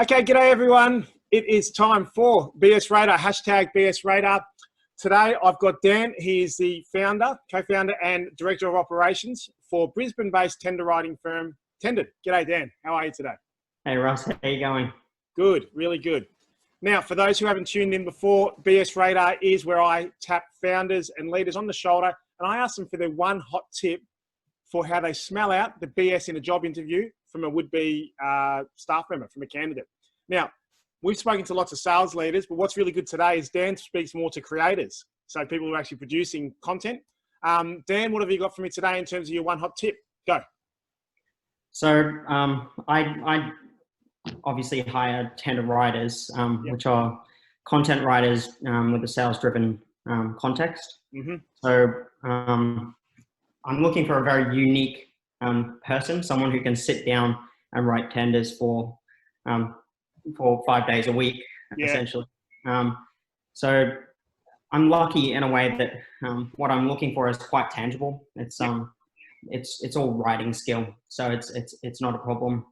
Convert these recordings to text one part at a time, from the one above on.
Okay, g'day everyone. It is time for BS Radar, hashtag BS Radar. Today I've got Dan. He is the founder, co-founder and director of operations for Brisbane-based tender writing firm Tendered. G'day Dan, how are you today? Hey Russ, how you going? Good, really good. Now, for those who haven't tuned in before, BS Radar is where I tap founders and leaders on the shoulder and I ask them for their one hot tip for how they smell out the BS in a job interview from a would-be staff member, from a candidate. Now, we've spoken to lots of sales leaders, but what's really good today is Dan speaks more to creators, so people who are actually producing content. Dan, what have you got for me today in terms of your one hot tip? Go. So I obviously hire tender writers, which are content writers with a sales-driven context. Mm-hmm. So I'm looking for a very unique person, someone who can sit down and write tenders for 5 days a week, essentially. So I'm lucky in a way that what I'm looking for is quite tangible. It's all writing skill, so it's not a problem.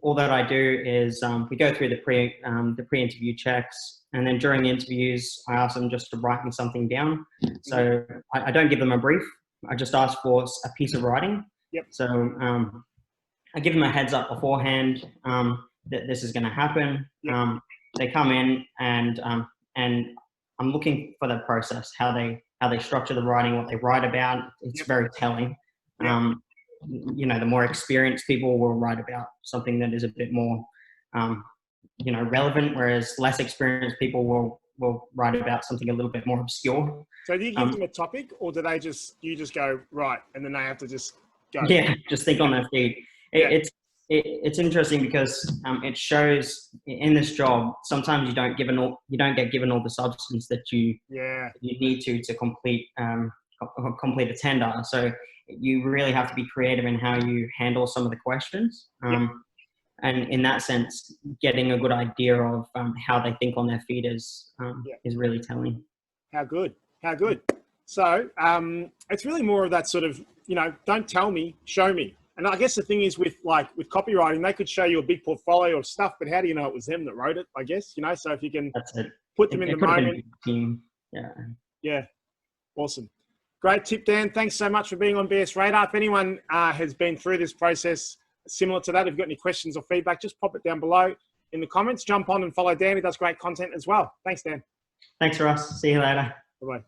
All that I do is we go through the pre-interview checks, and then during the interviews, I ask them just to write me something down. So I don't give them a brief. I just ask for a piece of writing. Yep. So I give them a heads up beforehand that this is going to happen. Yep. They come in and I'm looking for the process, how they structure the writing, what they write about. It's very telling. Yep. The more experienced people will write about something that is a bit more, relevant, whereas less experienced people will write about something a little bit more obscure. So do you give them a topic, or do you just go, right, and then they have to just go? Yeah, just think on their feet. It's interesting because it shows in this job, sometimes you don't get given all the substance that you need to complete a tender. So you really have to be creative in how you handle some of the questions. And in that sense, getting a good idea of how they think on their feet is really telling. How good. So it's really more of that sort of, don't tell me, show me. And I guess the thing is with copywriting, they could show you a big portfolio of stuff, but how do you know it was them that wrote it, I guess, so if you can put them in the moment. Yeah. Awesome. Great tip, Dan. Thanks so much for being on BS Radar. If anyone has been through this process similar to that, if you've got any questions or feedback, just pop it down below in the comments. Jump on and follow Dan. He does great content as well. Thanks, Dan. Thanks, Ross. See you later. Bye-bye.